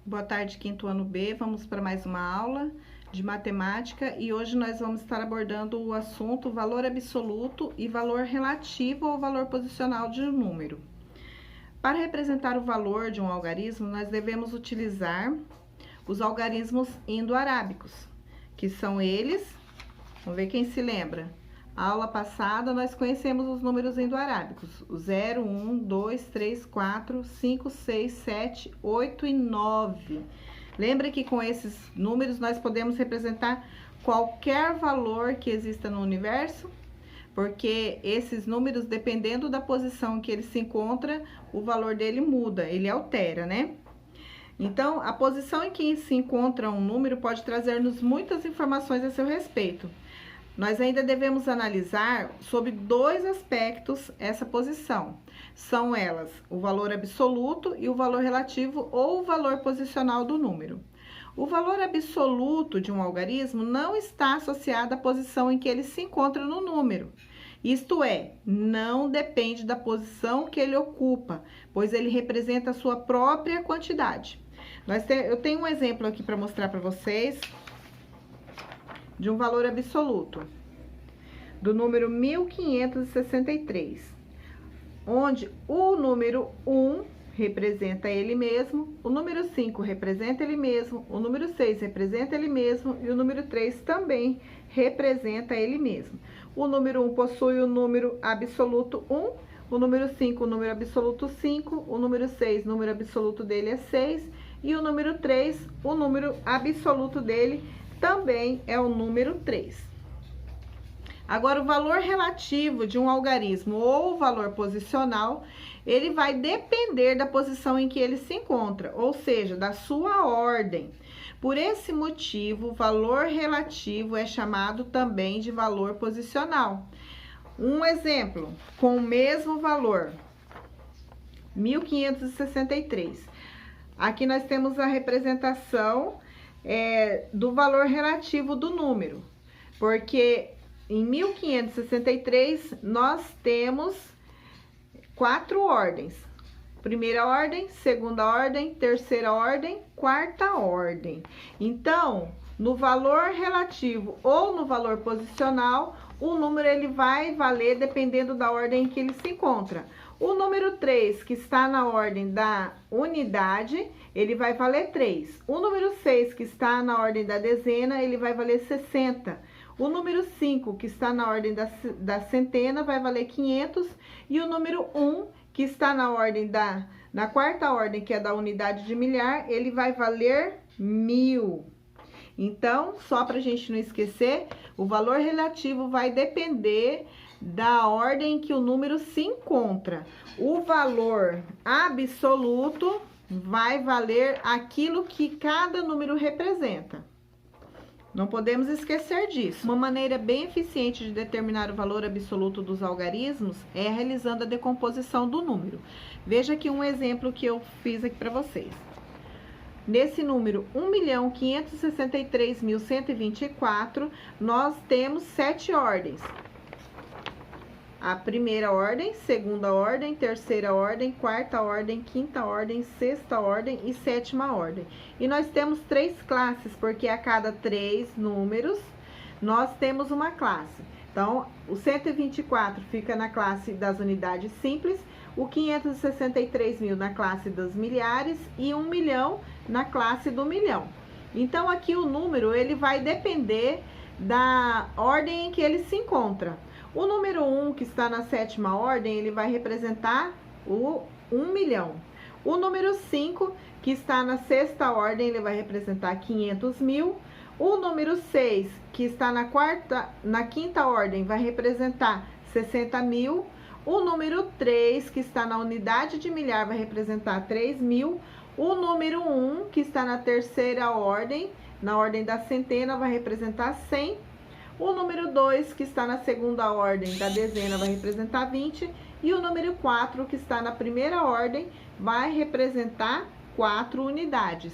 Boa tarde, quinto ano B. Vamos para mais uma aula de matemática e hoje nós vamos estar abordando o assunto valor absoluto e valor relativo ao valor posicional de um número. Para representar o valor de um algarismo, nós devemos utilizar os algarismos indo-arábicos, que são eles, vamos ver quem se lembra. A aula passada nós conhecemos os números indo-arábicos, o 0, 1, 2, 3, 4, 5, 6, 7, 8 e 9. Lembra que com esses números nós podemos representar qualquer valor que exista no universo? Porque esses números, dependendo da posição em que ele se encontra, o valor dele muda, ele altera, né? Então, a posição em que se encontra um número pode trazer-nos muitas informações a seu respeito. Nós ainda devemos analisar sobre dois aspectos essa posição. São elas o valor absoluto e o valor relativo ou o valor posicional do número. O valor absoluto de um algarismo não está associado à posição em que ele se encontra no número. Isto é, não depende da posição que ele ocupa, pois ele representa a sua própria quantidade. Eu tenho um exemplo aqui para mostrar para vocês de um valor absoluto, do número 1563, onde o número 1 representa ele mesmo, o número 5 representa ele mesmo, o número 6 representa ele mesmo e o número 3 também representa ele mesmo. O número 1 possui o número absoluto 1, o número 5 o número absoluto 5, o número 6 o número absoluto dele é 6 e o número 3, o número absoluto dele também é o número 3. Agora, o valor relativo de um algarismo ou o valor posicional, ele vai depender da posição em que ele se encontra, ou seja, da sua ordem. Por esse motivo, o valor relativo é chamado também de valor posicional. Um exemplo, com o mesmo valor, 1563. Aqui nós temos a representação do valor relativo do número, porque em 1563 nós temos 4 ordens: primeira ordem, segunda ordem, terceira ordem, quarta ordem. Então, no valor relativo ou no valor posicional, o número ele vai valer dependendo da ordem em que ele se encontra. O número 3, que está na ordem da unidade, ele vai valer 3. O número 6, que está na ordem da dezena, ele vai valer 60. O número 5, que está na ordem da centena, vai valer 500. E o número 1, que está na ordem na quarta ordem, que é da unidade de milhar, ele vai valer 1000. Então, só para a gente não esquecer, o valor relativo vai depender da ordem em que o número se encontra. O valor absoluto vai valer aquilo que cada número representa. Não podemos esquecer disso. Uma maneira bem eficiente de determinar o valor absoluto dos algarismos é realizando a decomposição do número. Veja aqui um exemplo que eu fiz aqui para vocês. Nesse número 1.563.124, nós temos 7 ordens. A primeira ordem, segunda ordem, terceira ordem, quarta ordem, quinta ordem, sexta ordem e sétima ordem. E nós temos 3 classes, porque a cada 3 números nós temos uma classe. Então, o 124 fica na classe das unidades simples, o 563.000 na classe dos milhares e 1 milhão na classe do milhão. Então, aqui o número ele vai depender da ordem em que ele se encontra. O número 1, que está na sétima ordem, ele vai representar o 1 milhão. O número 5, que está na sexta ordem, ele vai representar 500.000. O número 6, que está na quinta ordem, vai representar 60.000. O número 3, que está na unidade de milhar, vai representar 3.000. O número 1, que está na terceira ordem, na ordem da centena, vai representar 100. O número 2, que está na segunda ordem da dezena, vai representar 20. E o número 4, que está na primeira ordem, vai representar 4 unidades.